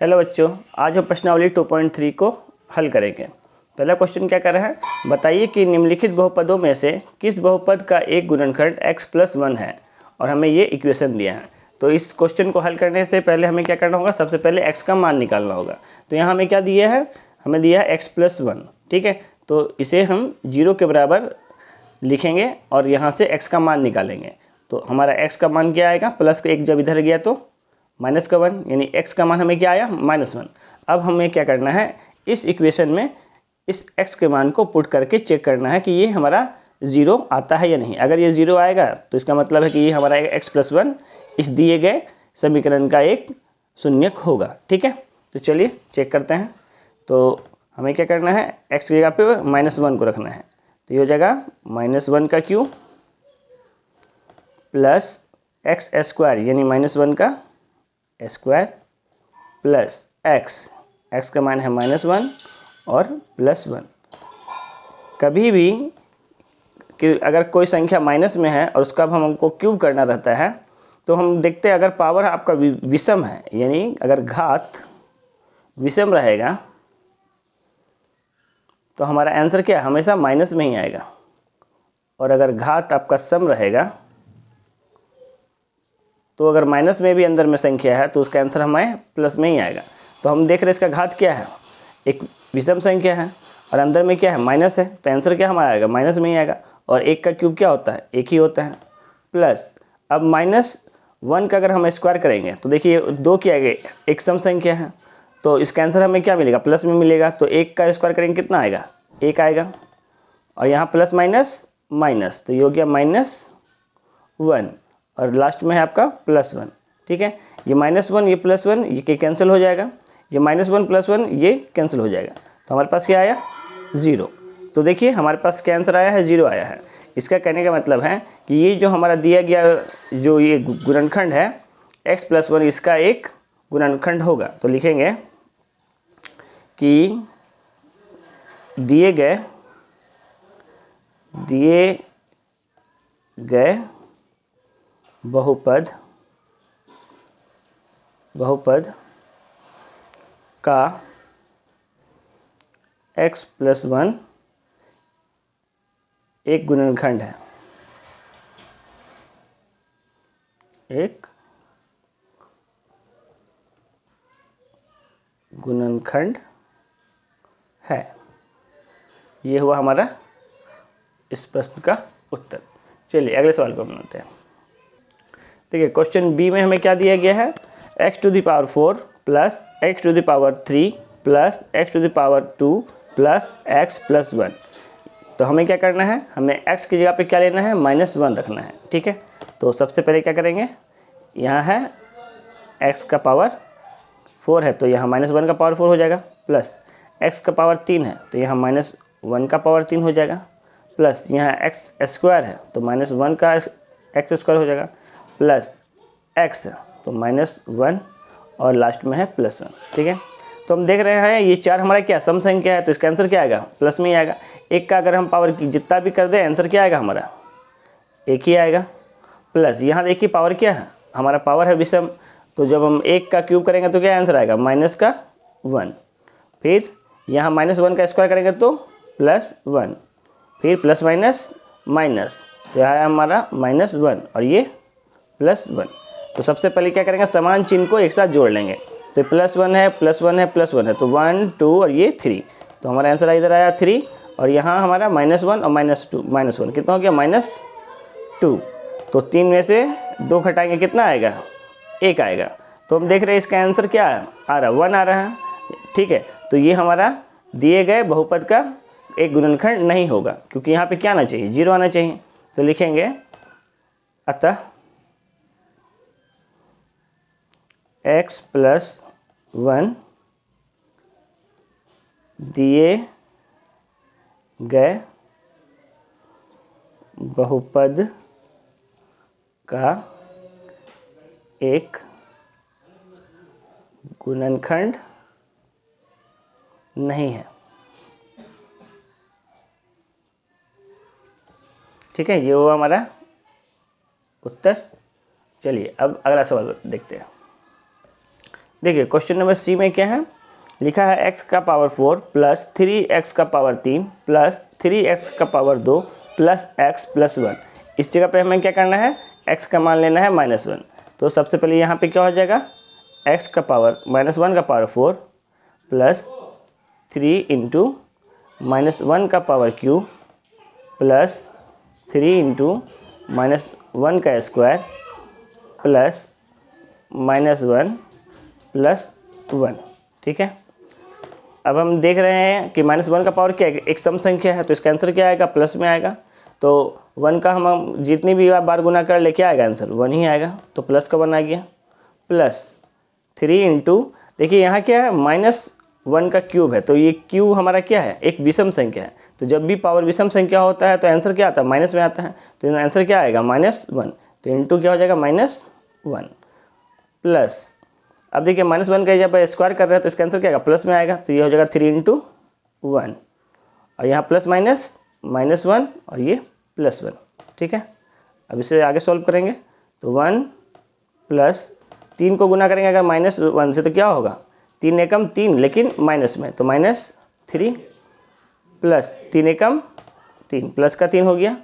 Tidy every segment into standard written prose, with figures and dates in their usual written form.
Hello बच्चों, आज हम प्रश्नावली 2.3 को हल करेंगे। पहला क्वेश्चन क्या कर रहा है, बताइए कि निम्नलिखित बहुपदों में से किस बहुपद का एक गुणनखंड x+1 है और हमें ये इक्वेशन दिया है। तो इस क्वेश्चन को हल करने से पहले हमें क्या करना होगा, सबसे पहले x का मान निकालना होगा। तो यहाँ हमें क्या दिया है, हमें दिया है x+1। ठीक है, तो इसे हम 0 के बराबर लिखेंगे और यहाँ से x का मान निकालेंगे। तो हमारा x का मान क्या आएगा, प्लस का 1 जब इधर गया तो माइनस का 1, यानी x का मान हमें क्या आया, -1। अब हमें क्या करना है, इस इक्वेशन में इस x के मान को पुट करके चेक करना है कि ये हमारा 0 आता है या नहीं। अगर ये 0 आएगा तो इसका मतलब है कि ये हमारा x+1 इस दिए गए समीकरण का एक शून्यक होगा। ठीक है, तो चलिए चेक करते हैं। तो हमें क्या करना है, x की जगह पे -1 को रखना है। तो ये हो जाएगा -1 का क्यूब प्लस x² यानी -1 का स्क्वायर प्लस x का मान है -1 और +1। कभी भी कि अगर कोई संख्या माइनस में है और उसका अब हमको क्यूब करना रहता है तो हम देखते हैं अगर पावर आपका विषम है, यानी अगर घात विषम रहेगा तो हमारा आंसर क्या हमेशा माइनस में ही आएगा, और अगर घात आपका सम रहेगा तो अगर माइनस में भी अंदर में संख्या है तो उसका आंसर हमें प्लस में ही आएगा। तो हम देख रहे हैं इसका घात क्या है, एक विषम संख्या है और अंदर में क्या है, माइनस है, तो आंसर क्या हमारा आएगा, माइनस में ही आएगा। और 1 का क्यूब क्या होता है, 1 ही होता है। प्लस अब -1 का अगर हम स्क्वायर करेंगे तो देखिए 2 क्या है, एक सम संख्या है, तो इसका आंसर हमें क्या मिलेगा, प्लस में मिलेगा। तो 1 का स्क्वायर करेंगे कितना आएगा, 1 आएगा, और यहाँ प्लस माइनस माइनस, तो ये हो गया -1 और लास्ट में है आपका +1। ठीक है, ये -1 ये +1 ये कैंसिल हो जाएगा, ये -1 +1 ये कैंसिल हो जाएगा। तो हमारे पास क्या आया, 0। तो देखिए हमारे पास क्या आंसर आया है, 0 आया है। इसका कहने का मतलब है कि ये जो हमारा दिया गया जो ये गुणनखंड है x+1 इसका एक गुणनखंड होगा। तो लिखेंगे कि दिए गए बहुपद का x+1 एक गुणनखंड है, एक गुणनखंड है। ये हुआ हमारा इस प्रश्न का उत्तर। चलिए अगले सवाल को बनाते हैं। देखिए क्वेश्चन बी में हमें क्या दिया गया है, x⁴ plus x⁴ plus x⁴ plus x+1। तो हमें क्या करना है, हमें x की जगह पे क्या लेना है, -1 रखना है। ठीक है, तो सबसे पहले क्या करेंगे, यहाँ है x का पावर 4 है तो यहाँ -1 का पावर 4 हो जाएगा, प्लस x का पावर 3 है तो यहाँ -1 का पावर 3 हो जाएगा, प्लस यहाँ x² है तो -1 का x² हो जाएगा, प्लस x तो -1 और लास्ट में है +1। ठीक है, तो हम देख रहे हैं ये 4 हमारा क्या सम संख्या है, तो इसका आंसर क्या आएगा, प्लस में ही आएगा। 1 का अगर हम पावर की जितना भी कर दें आंसर क्या आएगा हमारा, 1 ही आएगा। प्लस यहाँ देखिए पावर क्या है, हमारा पावर है विषम, तो जब हम 1 का क्यूब करेंगे तो क्या आंसर आएगा, -1। फिर यहाँ -1 का स्क्वायर करेंगे तो +1, फिर प्लस माइनस माइनस, तो यहाँ हमारा -1 और ये +1। तो सबसे पहले क्या करेंगे, समान चिन्ह को एक साथ जोड़ लेंगे। तो +1 है +1 है +1 है, तो 1 2 और ये 3, तो हमारा आंसर इधर आया 3, और यहाँ हमारा -1 और -1 कितना हो गया, -2। तो 3 में से 2 घटाएंगे कितना आएगा, 1 आएगा। तो हम देख रहे हैं इसका आंसर क्या आ रहा है, 1 आ रहा है। ठीक है, तो ये हमारा दिए गए बहुपद का एक गुणनखंड नहीं होगा, क्योंकि यहाँ पे क्या आना चाहिए, 0 आना चाहिए। तो लिखेंगे अतः x+1 दिए गए बहुपद का एक गुणनखंड नहीं है। ठीक है, ये हुआ हमारा उत्तर। चलिए अब अगला सवाल देखते हैं। देखिए क्वेश्चन नंबर सी में क्या है, लिखा है x का पावर 4 प्लस 3x का पावर 3 प्लस 3x का पावर 2 प्लस x प्लस 1। इस जगह पे हमें क्या करना है, x का मान लेना है -1। तो सबसे पहले यहाँ पे क्या हो जाएगा, x का पावर -1 का पावर 4 प्लस 3 इंटू -1 का पावर क्यूब प्लस 3 इंटू -1 का स्क्वायर प्लस -1 प्लस 1। ठीक है, अब हम देख रहे हैं कि -1 का पावर क्या है, एक सम संख्या है, तो इसका आंसर क्या आएगा, प्लस में आएगा। तो 1 का हम जितनी भी बार गुना कर ले क्या आएगा, आंसर 1 ही आएगा। तो प्लस का 1 आ गया, प्लस 3 इंटू, देखिए यहाँ क्या है, -1 का क्यूब है, तो ये क्यूब हमारा क्या है, एक विषम संख्या है। तो जब भी पावर विषम संख्या होता है तो आंसर क्या आता है, माइनस में आता है। तो आंसर क्या आएगा, -1। तो इंटू क्या हो जाएगा, -1 प्लस, अब देखिए -1 का जब स्क्वायर कर रहे हैं तो इसका आंसर क्या आएगा, प्लस में आएगा। तो ये हो जाएगा 3 इंटू 1, और यहाँ प्लस माइनस -1 और ये +1। ठीक है, अब इसे आगे सॉल्व करेंगे तो 1 प्लस 3 को गुना करेंगे अगर -1 से तो क्या होगा, 3 एकम 3 लेकिन माइनस में, तो -3 प्लस 3 एकम 3 प्लस का 3 हो गया।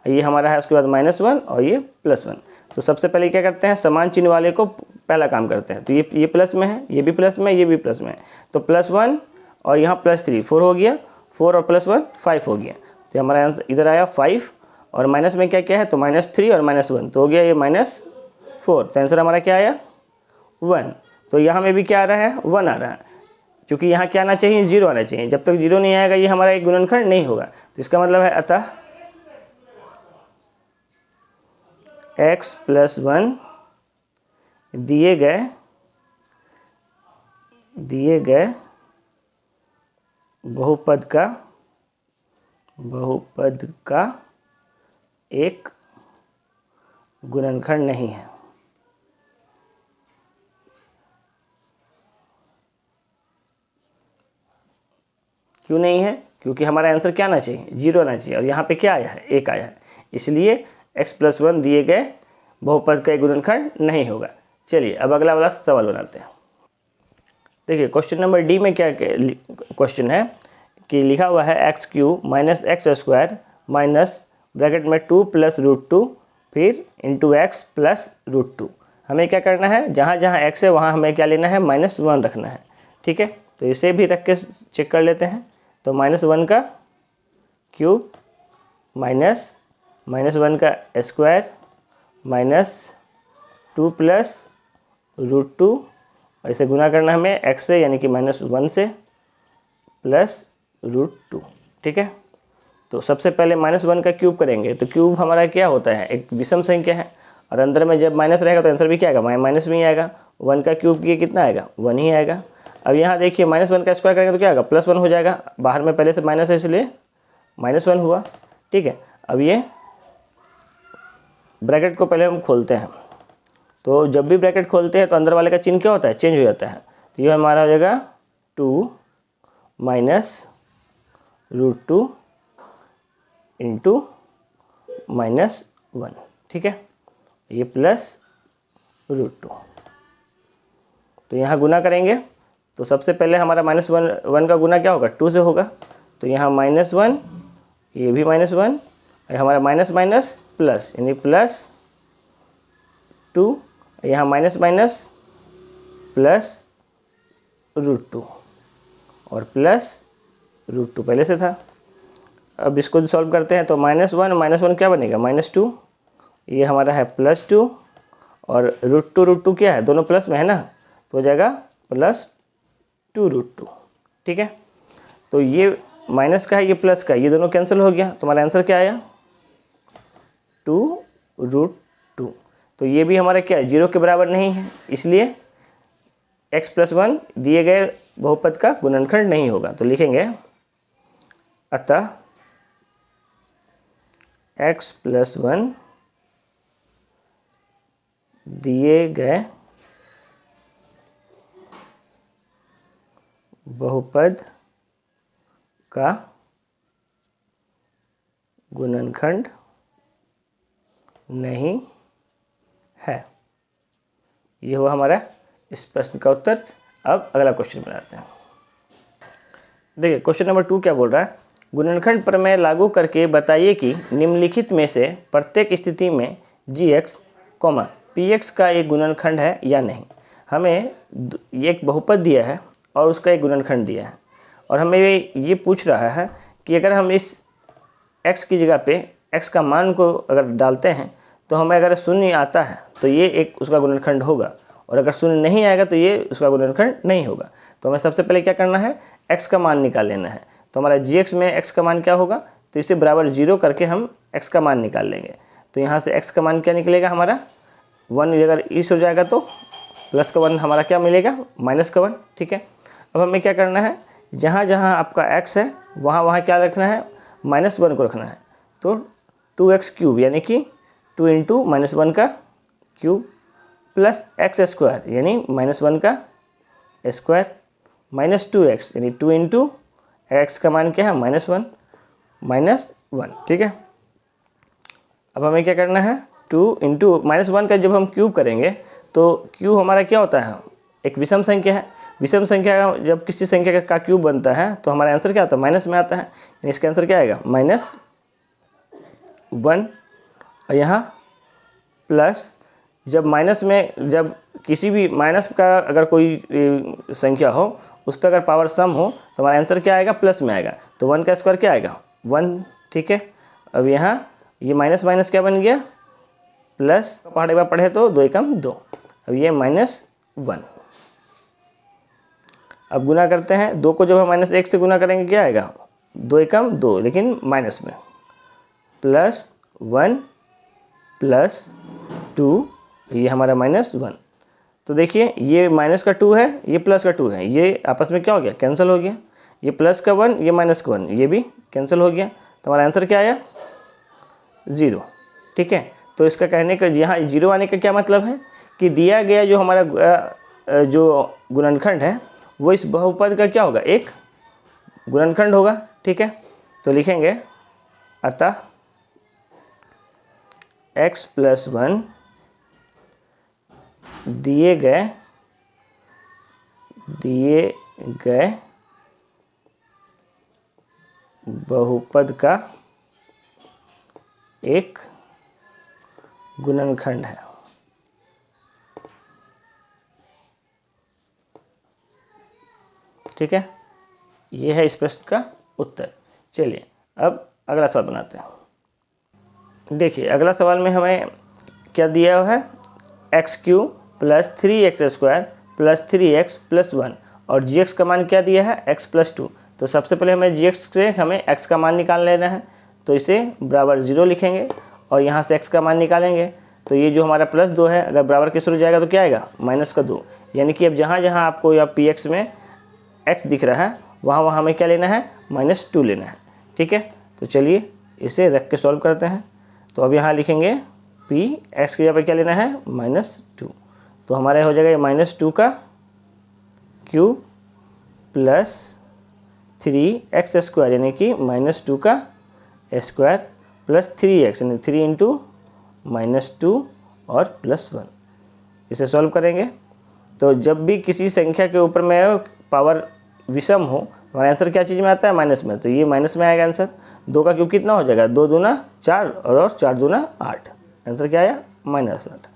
ये हमारा है, उसके बाद -1 और ये +1। तो सबसे पहले क्या करते हैं, समान चिन्ह वाले को पहला काम करते हैं। तो ये प्लस में है, ये भी प्लस में है, ये भी प्लस में है। तो +1 और यहाँ +3 4 हो गया, 4 और +1 5 हो गया। तो हमारा आंसर इधर आया 5, और माइनस में क्या क्या है, तो -3 और -1 तो हो गया ये -4। तो आंसर हमारा क्या आया, 1। तो यहाँ में भी क्या आ रहा है, 1 आ रहा है, क्योंकि यहाँ क्या आना चाहिए, 0 आना चाहिए। जब तक 0 नहीं आएगा ये हमारा एक गुणनखंड नहीं होगा। तो इसका मतलब है अतः x + 1 दिए गए बहुपद का एक गुणनखंड नहीं है। क्यों नहीं है, क्योंकि हमारा आंसर क्या आना चाहिए, 0 आना चाहिए, और यहाँ पे क्या आया है, 1 आया है। इसलिए x + 1 दिए गए बहुपद का एक गुणनखंड नहीं होगा। चलिए अब अगला वाला सवाल बनाते हैं। देखिए क्वेश्चन नंबर डी में क्या क्वेश्चन है कि लिखा हुआ है x³ - x² माइनस ब्रैकेट में 2 + √2 फिर इंटू x प्लस √2। हमें क्या करना है, जहाँ जहाँ x है वहाँ हमें क्या लेना है, -1 रखना है। ठीक है, तो इसे भी रख के चेक कर लेते हैं। तो -1 का क्यूब -1 का स्क्वायर -2 + √2, और इसे गुना करना हमें x से यानी कि -1 से प्लस √2। ठीक है, तो सबसे पहले -1 का क्यूब करेंगे। तो क्यूब हमारा क्या होता है, एक विषम संख्या है, और अंदर में जब माइनस रहेगा तो आंसर भी क्या आएगा, माइनस में ही आएगा। 1 का क्यूब ये कितना आएगा, 1 ही आएगा। अब यहाँ देखिए -1 का स्क्वायर करेंगे तो क्या आएगा, +1 हो जाएगा। बाहर में पहले से माइनस है इसलिए -1 हुआ। ठीक है, अब ये ब्रैकेट को पहले हम खोलते हैं। तो जब भी ब्रैकेट खोलते हैं तो अंदर वाले का चिन्ह क्या होता है, चेंज हो जाता है। तो ये हमारा हो जाएगा 2 - √2 इंटू -1। ठीक है, ये प्लस √2। तो यहाँ गुना करेंगे तो सबसे पहले हमारा -1 का गुना क्या होगा, 2 से होगा। तो यहाँ -1, ये भी -1, हमारा माइनस माइनस प्लस यानी +2, यहाँ माइनस माइनस प्लस √2 और प्लस √2 पहले से था। अब इसको सॉल्व करते हैं तो -1 क्या बनेगा, -2, ये हमारा है +2, और √2 क्या है, दोनों प्लस में है ना, तो हो जाएगा +2 √2। ठीक है, तो ये माइनस का है, ये प्लस का है, ये दोनों कैंसिल हो गया। तुम्हारा आंसर क्या आया, 2 √2। तो ये भी हमारा क्या है, 0 के बराबर नहीं है, इसलिए x + 1 दिए गए बहुपद का गुणनखंड नहीं होगा। तो लिखेंगे अतः x + 1 दिए गए बहुपद का गुणनखंड नहीं है। ये हुआ हमारा इस प्रश्न का उत्तर। अब अगला क्वेश्चन बनाते हैं। देखिए क्वेश्चन नंबर 2 क्या बोल रहा है, गुणनखंड प्रमेय लागू करके बताइए कि निम्नलिखित में से प्रत्येक स्थिति में gx, px का एक गुणनखंड है या नहीं। हमें एक बहुपद दिया है और उसका एक गुणनखंड दिया है, और हमें ये पूछ रहा है कि अगर हम इस x की जगह पे x का मान को अगर डालते हैं तो हमें अगर शून्य आता है तो ये एक उसका गुणनखंड होगा, और अगर शून्य नहीं आएगा तो ये उसका गुणनखंड नहीं होगा। तो हमें सबसे पहले क्या करना है, x का मान निकाल लेना है। तो हमारा gx में x का मान क्या होगा, तो इसे बराबर 0 करके हम x का मान निकाल लेंगे। तो यहाँ से x का मान क्या निकलेगा हमारा 1, अगर इस हो जाएगा तो प्लस का 1 हमारा क्या मिलेगा, माइनस का 1। ठीक है, अब हमें क्या करना है, जहाँ जहाँ आपका x है वहाँ वहाँ क्या रखना है, -1 को रखना है। तो 2x क्यूब यानी कि 2 इंटू -1 का क्यूब प्लस x स्क्वायर यानी -1 का स्क्वायर माइनस 2x यानी 2 इंटू x का मान क्या है, -1। ठीक है, अब हमें क्या करना है, 2 इंटू -1 का जब हम क्यूब करेंगे तो क्यूब हमारा क्या होता है, एक विषम संख्या है। विषम संख्या जब किसी संख्या का क्यूब बनता है तो हमारा आंसर क्या आता है, माइनस में आता है। इसका आंसर क्या आएगा, -1। और यहाँ प्लस, जब माइनस में जब किसी भी माइनस का अगर कोई संख्या हो उस पर अगर पावर सम हो तो हमारा आंसर क्या आएगा, प्लस में आएगा। तो 1 का स्क्वायर क्या आएगा, 1। ठीक है, अब यहाँ ये माइनस माइनस क्या बन गया, प्लस। पढ़े बार पढ़े तो 2 एकम 2, अब ये -1। अब गुना करते हैं, 2 को जब हम -1 से गुना करेंगे क्या आएगा, 2 एकम 2 लेकिन माइनस में, प्लस 1 प्लस 2, ये हमारा -1। तो देखिए ये माइनस का 2 है, ये प्लस का 2 है, ये आपस में क्या हो गया, कैंसिल हो गया। ये प्लस का 1, ये माइनस का 1, ये भी कैंसिल हो गया। तो हमारा आंसर क्या आया, 0। ठीक है, तो इसका कहने का यहाँ 0 आने का क्या मतलब है कि दिया गया जो हमारा जो गुणनखंड है वो इस बहुपद का क्या होगा, एक गुणनखंड होगा। ठीक है, तो लिखेंगे अतः x + 1 दिए गए बहुपद का एक गुणनखंड है। ठीक है, ये है इस प्रश्न का उत्तर। चलिए अब अगला सवाल बनाते हैं। देखिए अगला सवाल में हमें क्या दिया हुआ है, x³ + 3x² + 3x + 1, और gx का मान क्या दिया है, x + 2। तो सबसे पहले हमें gx से हमें x का मान निकाल लेना है, तो इसे बराबर 0 लिखेंगे और यहाँ से x का मान निकालेंगे। तो ये जो हमारा +2 है अगर बराबर के शुरू जाएगा तो क्या आएगा, -2। यानी कि अब जहाँ जहाँ आपको या px में x दिख रहा है वहाँ वहाँ हमें क्या लेना है, -2 लेना है। ठीक है, तो चलिए इसे रख के सॉल्व करते हैं। तो अब यहाँ लिखेंगे p x की जगह पर क्या लेना है, -2। तो हमारा हो जाएगा -2 का क्यूब प्लस 3x² यानी कि -2 का स्क्वायर प्लस 3x यानी 3 इंटू -2 और +1। इसे सॉल्व करेंगे तो जब भी किसी संख्या के ऊपर में पावर विषम हो हमारा आंसर क्या चीज़ में आता है, माइनस में। तो ये माइनस में आएगा आंसर। 2 का क्यूब कितना हो जाएगा, 2 दूना 4 और 4 दूना 8। आंसर क्या आया, -8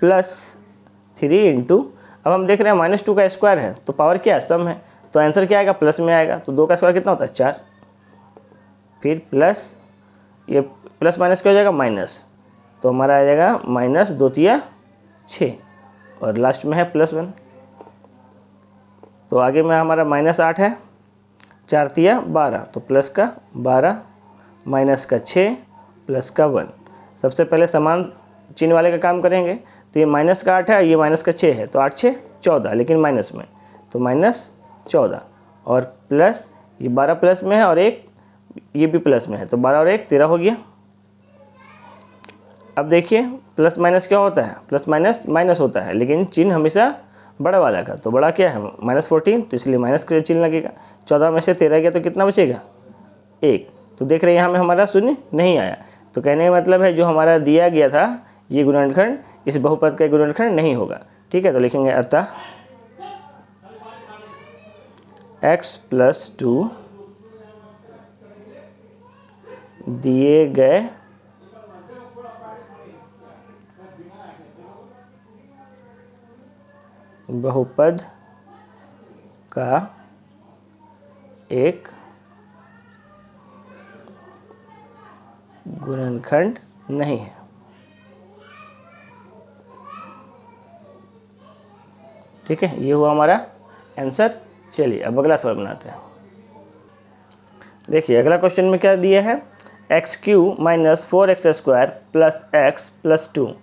प्लस 3 इंटू, अब हम देख रहे हैं -2 का स्क्वायर है तो पावर क्या है, सम है, तो आंसर क्या आएगा, प्लस में आएगा। तो 2 का स्क्वायर कितना होता है, 4। फिर प्लस, ये प्लस माइनस क्या हो जाएगा, माइनस। तो हमारा आ जाएगा -2 तिया 6 और लास्ट में है +1। तो आगे में हमारा -8 है, 4 तिया 12, तो प्लस का 12 माइनस का 6 प्लस का 1। सबसे पहले समान चिन्ह वाले का काम करेंगे। तो ये माइनस का 8 है, ये माइनस का 6 है, तो 8 6 14 लेकिन माइनस में, तो -14 और प्लस ये 12 प्लस में है और एक ये भी प्लस में है, तो 12 और 1 13 हो गया। अब देखिए प्लस माइनस क्या होता है, प्लस माइनस माइनस होता है, लेकिन चिन्ह हमेशा बड़ा वाला का। तो बड़ा क्या है, -14, तो इसलिए माइनस का चिन्ह लगेगा। 14 में से 13 गया तो कितना बचेगा, 1। तो देख रहे हैं यहाँ में हमारा शून्य नहीं आया। तो कहने का मतलब है जो हमारा दिया गया था ये गुणनखंड इस बहुपद का गुणनखंड नहीं होगा। ठीक है, तो लिखेंगे अतः x+2 दिए गए बहुपद का एक गुणनखंड नहीं है। ठीक है, ये हुआ हमारा आंसर। चलिए अब अगला सवाल बनाते हैं। देखिए अगला क्वेश्चन में क्या दिया है, x³ - 4x² + x + 2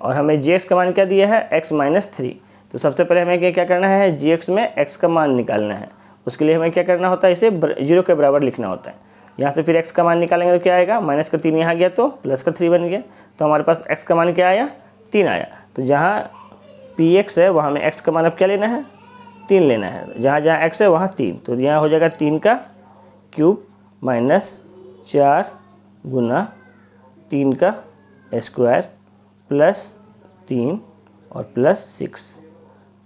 और हमें gx का मान क्या दिया है, x - 3। तो सबसे पहले हमें क्या करना है, gx में x का मान निकालना है। उसके लिए हमें क्या करना होता है, इसे 0 के बराबर लिखना होता है। यहाँ से फिर x का मान निकालेंगे तो क्या आएगा, -3 यहाँ गया तो +3 बन गया। तो हमारे पास x का मान क्या आया, 3 आया। तो जहाँ px है वहाँ में x का मान अब क्या लेना है, 3 लेना है। जहाँ जहाँ x है वहाँ 3, तो यहाँ हो जाएगा 3 का क्यूब -4 गुना 3 का स्क्वायर +3 और +6।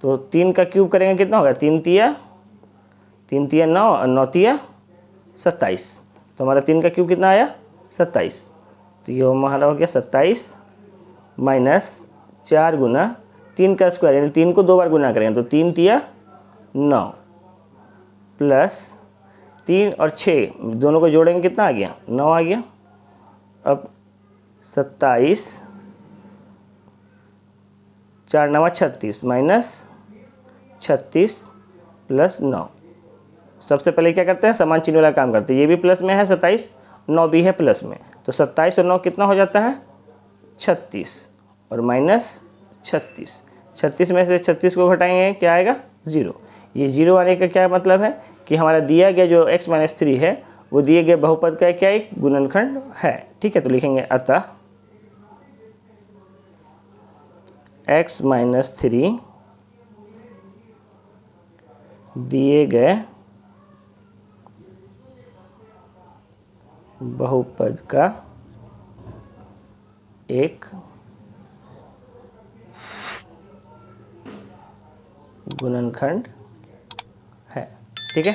तो 3 का क्यूब करेंगे कितना होगा, 3 तिया 9 और 9 तिया 27। तो हमारा 3 का क्यूब कितना आया, 27। तो ये हमारा हो गया 27 -4 गुना 3 का स्क्वायर, यानी 3 को 2 बार गुना करेंगे तो 3 तिया 9 +3 और 6 दोनों को जोड़ेंगे कितना आ गया, 9 आ गया। अब 27 4 9 36 -36 + 9। सबसे पहले क्या करते हैं, समान चिन्ह वाला काम करते हैं। ये भी प्लस में है 27, 9 भी है प्लस में, तो 27 और 9 कितना हो जाता है, 36 और -36। 36 में से 36 को घटाएंगे क्या आएगा, 0। ये 0 आने का क्या मतलब है कि हमारा दिया गया जो x - 3 है वो दिए गए बहुपद का क्या एक गुणनखंड है। ठीक है, तो लिखेंगे अतः x - 3 दिए गए बहुपद का एक गुणनखंड है। ठीक है।